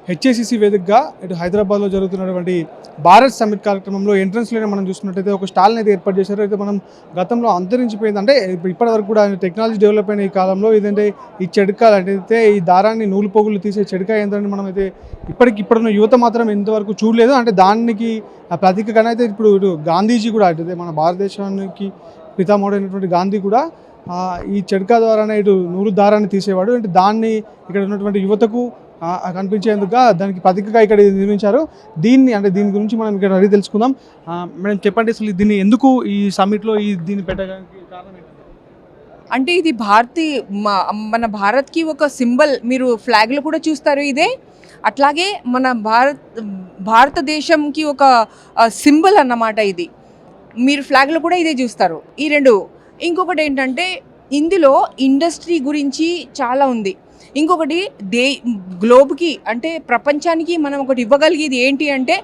హెచ్ఏసిసి వేదికగా ఇటు హైదరాబాద్లో జరుగుతున్నటువంటి భారత్ సమ్మిట్ కార్యక్రమంలో ఎంట్రన్స్లోనే మనం చూసుకున్నట్టయితే ఒక స్టాల్ని అయితే ఏర్పాటు చేశారు. అయితే మనం గతంలో అంతరించిపోయింది అంటే ఇప్పటి వరకు కూడా టెక్నాలజీ డెవలప్ అయిన ఈ కాలంలో ఇదంటే ఈ చెడకాలు అంటే ఈ దారాన్ని నూలు పోగులు తీసే చెడక యంత్రాన్ని మనం అయితే ఇప్పుడున్న యువత మాత్రం ఎంతవరకు చూడలేదు. అంటే దానికి ప్రతీకగానే అయితే ఇప్పుడు ఇటు గాంధీజీ కూడా అంటే మన భారతదేశానికి పితామహుడైనటువంటి గాంధీ కూడా ఈ చెడక ద్వారానే ఇటు నూలు దారాన్ని తీసేవాడు. అంటే దాన్ని ఇక్కడ ఉన్నటువంటి యువతకు కనిపించేందుకు దానికి ప్రతీకగా ఇక్కడ నిర్మించారు. దీని గురించి మనం ఇక్కడ అడిగి తెలుసుకుందాం. మేడం చెప్పండి, అసలు దీన్ని ఎందుకు ఈ సమ్మిట్లో దీన్ని పెట్టడానికి కారణం ఏంటి? అంటే ఇది మన భారత్కి ఒక సింబల్. మీరు ఫ్లాగ్లో కూడా చూస్తారు ఇదే. అట్లాగే మన భారతదేశంకి ఒక సింబల్ అన్నమాట ఇది. మీరు ఫ్లాగ్లో కూడా ఇదే చూస్తారు. ఈ రెండు. ఇంకొకటి ఏంటంటే ఇందులో ఇండస్ట్రీ గురించి చాలా ఉంది. ఇంకొకటి గ్లోబ్కి అంటే ప్రపంచానికి మనం ఒకటి ఇవ్వగలిగేది ఏంటి అంటే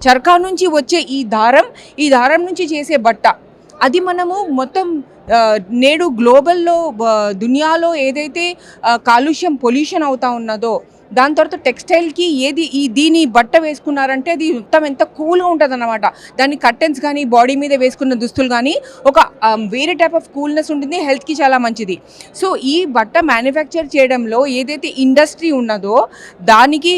చరకా నుంచి వచ్చే ఈ దారం నుంచి చేసే బట్ట. అది మనము మొత్తం నేడు గ్లోబల్లో దునియాలో ఏదైతే పొల్యూషన్ అవుతా ఉన్నదో దాని తర్వాత టెక్స్టైల్కి దీని బట్ట వేసుకున్నారంటే అది మొత్తం ఎంత కూల్గా ఉంటుంది అన్నమాట. దాని కర్టెన్స్ కానీ బాడీ మీద వేసుకున్న దుస్తులు కానీ ఒక వేరే టైప్ ఆఫ్ కూల్నెస్ ఉంటుంది, హెల్త్కి చాలా మంచిది. సో ఈ బట్ట మ్యానుఫ్యాక్చర్ చేయడంలో ఏదైతే ఇండస్ట్రీ ఉన్నదో దానికి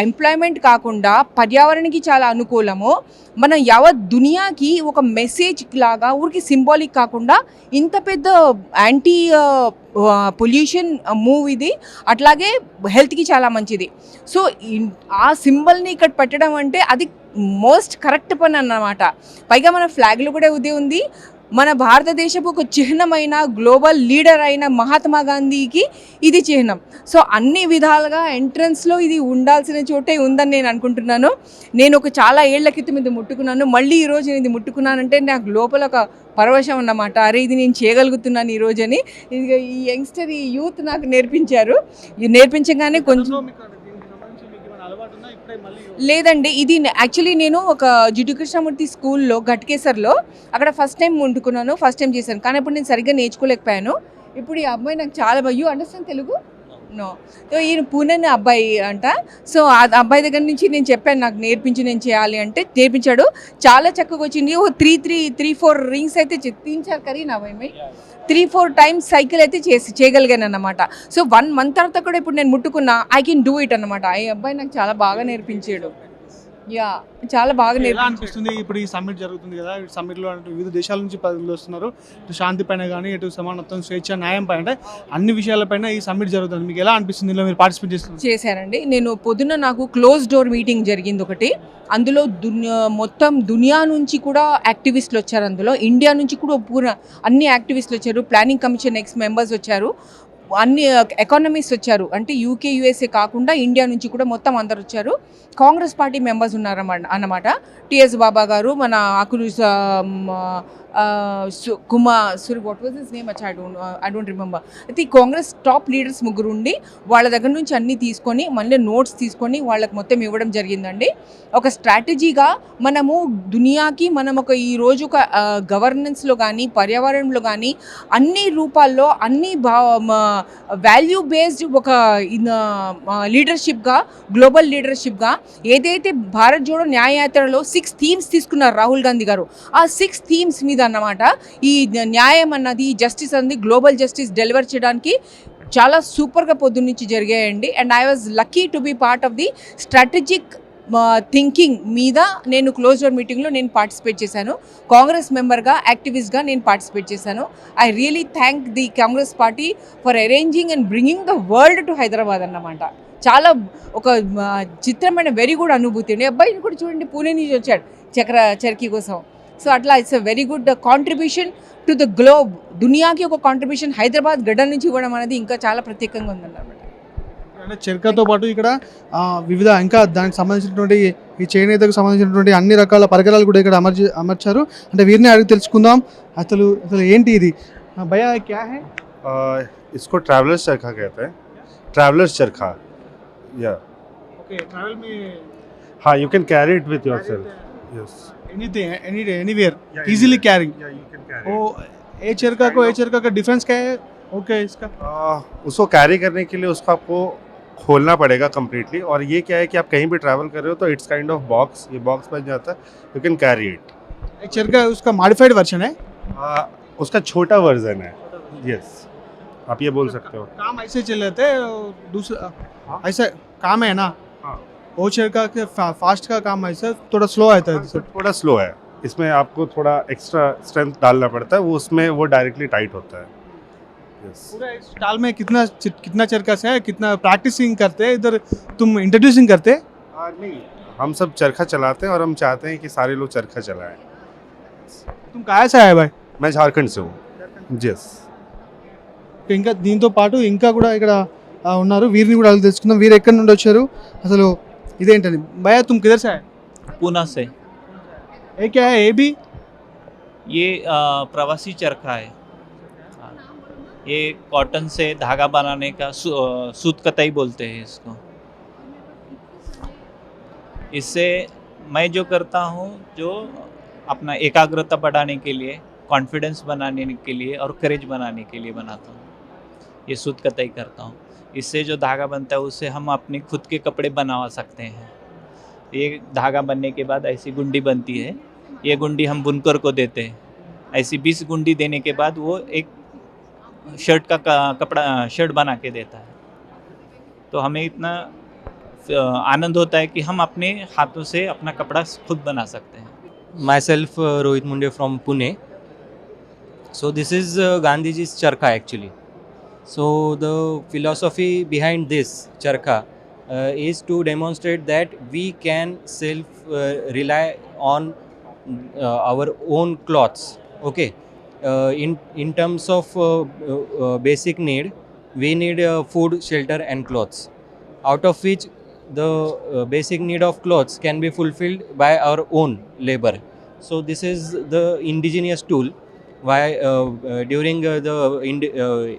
ఎంప్లాయ్మెంట్ కాకుండా పర్యావరణానికి చాలా అనుకూలము. మన యావత్ దునియాకి ఒక మెసేజ్ లాగా ఊరికి సింబాలిక్ కాకుండా ఇంత పెద్ద యాంటీ పొల్యూషన్ మూవ్ ఇది. అట్లాగే హెల్త్కి చాలా మంచిది. సో ఆ సింబల్ని ఇక్కడ పెట్టడం అంటే అది మోస్ట్ కరెక్ట్ పని అన్నమాట. పైగా మన ఫ్లాగ్లో కూడా ఇదే ఉంది. మన భారతదేశపు ఒక చిహ్నమైన గ్లోబల్ లీడర్ అయిన మహాత్మా గాంధీకి ఇది చిహ్నం. సో అన్ని విధాలుగా ఎంట్రన్స్లో ఇది ఉండాల్సిన చోటే ఉందని నేను అనుకుంటున్నాను. నేను చాలా ఏళ్ల క్రితం ఇది ముట్టుకున్నాను. మళ్ళీ ఈరోజు నేను ఇది ముట్టుకున్నానంటే నాకు లోపల ఒక పరవశం అన్నమాట. అరే ఇది నేను చేయగలుగుతున్నాను ఈరోజు అని. ఇది ఈ యంగ్స్టర్ ఈ యూత్ నాకు నేర్పించారు. ఇది నేర్పించగానే కొంచెం లేదండి. ఇది యాక్చువల్లీ నేను ఒక జిడ్డు కృష్ణమూర్తి స్కూల్లో ఘట్కేసర్లో అక్కడ ఫస్ట్ టైం చేశాను. కానీ అప్పుడు నేను సరిగ్గా నేర్చుకోలేకపోయాను. ఇప్పుడు ఈ అబ్బాయి నాకు చాలా you understand Telugu no. So ఈయన పూణే అబ్బాయి అంట. సో ఆ అబ్బాయి దగ్గర నుంచి నేను చెప్పాను నాకు నేర్పించి నేను చేయాలి అంటే నేర్పించాడు. చాలా చక్కగా వచ్చింది. ఓ 3-4 రింగ్స్ అయితే తీయించారు కరీ నా భయమే 3-4 టైమ్స్ సైకిల్ అయితే చేయగలిగాను అన్నమాట. సో 1 month తర్వాత కూడా ఇప్పుడు నేను ముట్టుకున్నా ఐ కెన్ డూ ఇట్ అన్నమాట. ఈ అబ్బాయి నాకు చాలా బాగా నేర్పించాడు. చాలా బాగా అనిపిస్తుంది. ఇప్పుడు ఈ సమ్మిట్ జరుగుతుంది కదా, ఈ సమ్మిట్లో వివిధ దేశాల నుంచి ప్రజలు వస్తున్నారు. ఇటు శాంతి పైన కానీ ఇటు సమానత్వం, స్వేచ్ఛ, న్యాయం పైన అంటే అన్ని విషయాలపైన ఈ సమ్మిట్ జరుగుతుంది. మీకు ఎలా అనిపిస్తుంది? ఇందులో మీరు పార్టిసిపేట్ చేశారండి. నేను పొద్దున్న నాకు క్లోజ్ డోర్ మీటింగ్ జరిగింది ఒకటి. అందులో మొత్తం దునియా నుంచి కూడా యాక్టివిస్టులు వచ్చారు. అందులో ఇండియా నుంచి కూడా అన్ని యాక్టివిస్టులు వచ్చారు. ప్లానింగ్ కమిషన్ ఎక్స్ మెంబర్స్ వచ్చారు. అన్ని ఎకానమిస్ట్ వచ్చారు. అంటే యూకే యూఎస్ఏ కాకుండా ఇండియా నుంచి కూడా మొత్తం అందరు వచ్చారు. కాంగ్రెస్ పార్టీ మెంబర్స్ ఉన్నారు అన్నమాట. టిఎస్ బాబా గారు, మన అకులు what was his name I don't remember. అయితే ఈ కాంగ్రెస్ టాప్ లీడర్స్ ముగ్గురు ఉండి వాళ్ళ దగ్గర నుంచి అన్నీ తీసుకొని మళ్ళీ నోట్స్ తీసుకొని వాళ్ళకి మొత్తం ఇవ్వడం జరిగిందండి. ఒక స్ట్రాటజీగా మనము దునియాకి మనం ఈ రోజు ఒక గవర్నెన్స్లో కానీ పర్యావరణంలో కానీ అన్ని రూపాల్లో అన్ని వాల్యూ బేస్డ్ ఒక లీడర్షిప్గా గ్లోబల్ లీడర్షిప్గా ఏదైతే భారత్ జోడో న్యాయయాత్రలో 6 థీమ్స్ తీసుకున్నారు రాహుల్ గాంధీ గారు. ఆ 6 థీమ్స్ మీద అన్నమాట ఈ న్యాయం అన్నది, జస్టిస్ అన్నది, గ్లోబల్ జస్టిస్ డెలివర్ చేయడానికి చాలా సూపర్గా పొద్దున్నుంచి జరిగాయండి. And I was lucky to be part of the strategic thinking మీద నేను క్లోజ్ డోర్ మీటింగ్లో నేను పార్టిసిపేట్ చేశాను. కాంగ్రెస్ మెంబర్గా యాక్టివిస్ట్గా నేను పార్టిసిపేట్ చేశాను. I really thank the Congress party for arranging and bringing the world to Hyderabad అన్నమాట. చాలా ఒక చిత్రమైన వెరీ గుడ్ అనుభూతి అండి. అబ్బాయిని కూడా చూడండి, పూణే నుంచి వచ్చాడు చరకీ కోసం. సో అట్లా it's a very good contribution to the globe. దునియాకి ఒక కాంట్రిబ్యూషన్ హైదరాబాద్ గడ్డ నుంచి ఇవ్వడం అనేది ఇంకా చాలా ప్రత్యేకంగా ఉందన్నమాట. అంటే చెరకతో పాటు ఇక్కడ వివిధ ఇంకా దానికి సంబంధించినటువంటి ఈ చేనేతకు సంబంధించినటువంటి అన్ని రకాల పరికరాలు కూడా ఇక్కడ అమర్చారు. అంటే వీరిని అడిగి తెలుసుకుందాం అసలు ఏంటి ఇది. భయ్యా క్యా హై? इसको ट्रैवलर्स चरखा कहते हैं. ट्रैवलर्स चरखा. या ओके, ट्रैवल में हाँ, you can carry it with yourself. Yes. Anything, anywhere, easily carrying. Yeah, you can carry. वो ए चरखा का डिफरेंस क्या है? ओके, इसका उसको कैरी करने के लिए उसको आपको खोलना पड़ेगा कम्प्लीटली। और ये क्या है कि आप कहीं भी ट्रैवल कर रहे हो तो इट्स काइंड ऑफ बॉक्स, ये बॉक्स बन जाता है, यू कैन कैरी इट। ये चरखा उसका मॉडिफाइड वर्जन है। उसका छोटा वर्जन है, यस, आप ये बोल सकते हो। काम ऐसे चल रहे थे दूसरा ऐसा काम है ना। हाँ। वो चरखा के फास्ट का काम ऐसा थोड़ा स्लो आता है। थोड़ा स्लो है, इसमें आपको थोड़ा एक्स्ट्रा स्ट्रेंथ डालना पड़ता है, वो उसमें वो डायरेक्टली टाइट होता है। यस। पूरा इस स्टाल में कितना चरखा से है, कितना प्रैक्टिसिंग करते हैं इधर, तुम इंट्रोड्यूसिंग करते हैं? नहीं, हम सब चरखा चलाते हैं और हम चाहते हैं कि सारे लोग चरखा चलाएं। तुम कहाँ से आए भाई? मैं झारखंड से हूँ। यस। ఇంకా దీంతో పాటు ఇంకా కూడా ఇక్కడ ఉన్నారు, వీరిని కూడా అడిగి తెలుసుకుందాం. వీరు ఎక్కడి నుండి వచ్చారు, అసలు ఇదేంటని? భయ్యా తుమ్ కిధర్ సే ఆయే? पूना से। ఏ క్యా హై ఏ భీ? ये प्रवासी चरखा है। हाँ, ये कॉटन से धागा बनाने का सूत कताई बोलते हैं इसको। इससे मैं जो करता हूँ, जो अपना एकाग्रता बढ़ाने के लिए, कॉन्फिडेंस बनाने के लिए और करेज बनाने के लिए बनाता हूँ। ये सूत कताई करता हूँ। इससे जो धागा बनता है उससे हम अपने खुद के कपड़े बनवा सकते हैं। ये धागा बनने के बाद ऐसी गुंडी बनती है, ये गुंडी हम बुनकर को देते हैं। ऐसी 20 गुंडी देने के बाद वो एक शर्ट का कपड़ा शर्ट बना के देता है। तो हमें इतना आनंद होता है कि हम अपने हाथों से अपना कपड़ा खुद बना सकते हैं। Myself, Rohit Munde from Pune. So this is Gandhiji's charkha actually. So the philosophy behind this charkha is to demonstrate that we can rely on our own cloths. Okay. In terms of basic need, we need food, shelter, and clothes. Out of which the basic need of clothes can be fulfilled by our own labor. So this is the indigenous tool. Why during the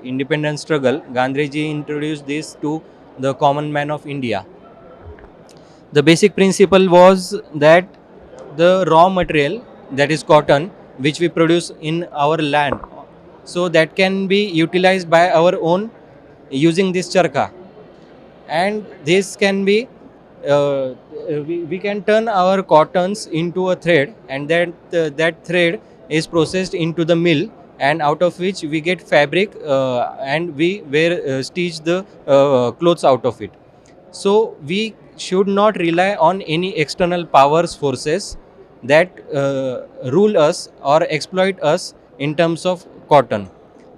independence struggle, Gandhiji introduced this to the common man of India. The basic principle was that the raw material, that is cotton, which we produce in our land, so that can be utilized by our own using this charkha. And this can be we can turn our cottons into a thread, and that thread is processed into the mill, and out of which we get fabric, and we stitch the clothes out of it. So we should not rely on any external powers, forces that rule us or exploit us in terms of cotton.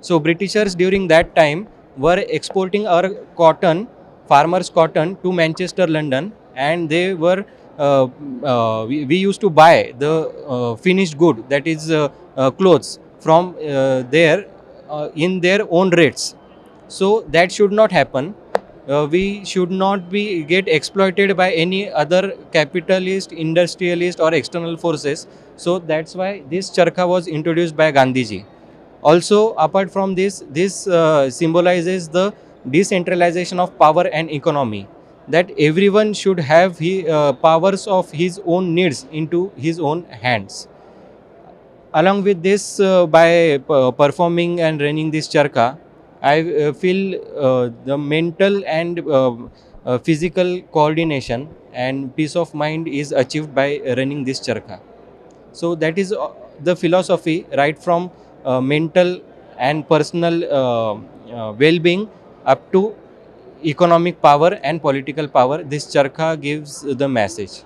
So Britishers during that time were exporting our cotton, farmers' cotton, to Manchester, London, and they were we used to buy the finished good, that is clothes, from there in their own rates. So that should not happen. We should not get exploited by any other capitalist, industrialist, or external forces. So that's why this charkha was introduced by Gandhiji. Also, apart from this symbolizes the decentralization of power and economy, that everyone should have powers of his own needs into his own hands. Along with this, by performing and running this charkha, I feel the mental and physical coordination and peace of mind is achieved by running this charkha. So that is the philosophy, right from mental and personal well-being up to economic power and political power. This charkha gives the message.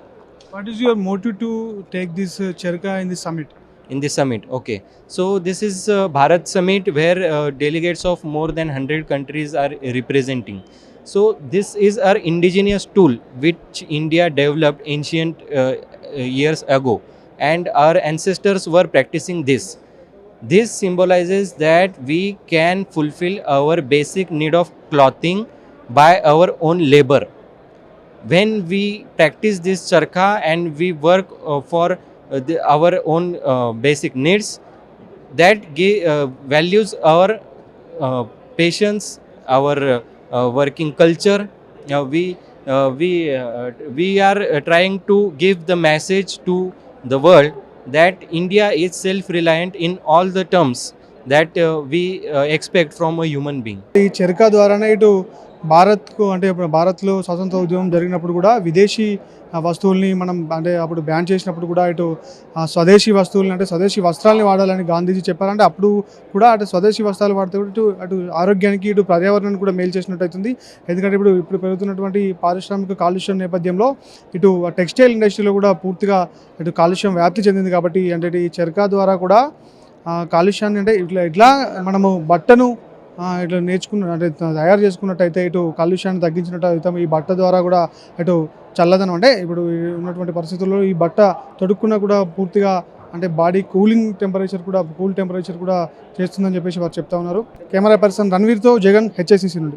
What is your motive to take this charkha in the summit? In the summit, okay. So this is Bharat Summit, where delegates of more than 100 countries are representing. So this is our indigenous tool which India developed ancient years ago, and our ancestors were practicing this. This symbolizes that we can fulfill our basic need of clothing by our own labor. When we practice this charkha and we work for our own basic needs, that values our patience, our working culture. We are trying to give the message to the world that India is self-reliant in all the terms that we expect from a human being. ఈ చరకా ద్వారానే ఇటు భారత్కు అంటే ఇప్పుడు భారత్లో స్వతంత్ర ఉద్యమం జరిగినప్పుడు కూడా విదేశీ వస్తువుల్ని మనం అంటే అప్పుడు బ్యాన్ చేసినప్పుడు కూడా ఇటు స్వదేశీ వస్తువుల్ని అంటే స్వదేశీ వస్త్రాలని వాడాలని గాంధీజీ చెప్పారంటే అప్పుడు కూడా అటు స్వదేశీ వస్త్రాలు వాడితే కూడా అటు ఆరోగ్యానికి ఇటు పర్యావరణానికి కూడా మేలు చేసినట్టు అవుతుంది. ఎందుకంటే ఇప్పుడు పెరుగుతున్నటువంటి పారిశ్రామిక కాలుష్యం నేపథ్యంలో ఇటు టెక్స్టైల్ ఇండస్ట్రీలో కూడా పూర్తిగా ఇటు కాలుష్యం వ్యాప్తి చెందింది. కాబట్టి అంటే ఈ చర్కా ద్వారా కూడా కాలుష్యాన్ని అంటే ఇట్లా మనము బట్టను ఇట్లా అంటే తయారు చేసుకున్నట్టయితే ఇటు కాలుష్యాన్ని తగ్గించినట్టు అవుతాం. ఈ బట్ట ద్వారా కూడా ఇటు చల్లదనం అంటే ఇప్పుడు ఉన్నటువంటి పరిస్థితుల్లో ఈ బట్ట తొడుక్కున్నా కూడా పూర్తిగా అంటే బాడీ కూల్ టెంపరేచర్ కూడా చేస్తుందని చెప్పేసి వారు చెప్తా ఉన్నారు. కెమెరా పర్సన్ రణవీర్తో జగన్, HSCC నుండి.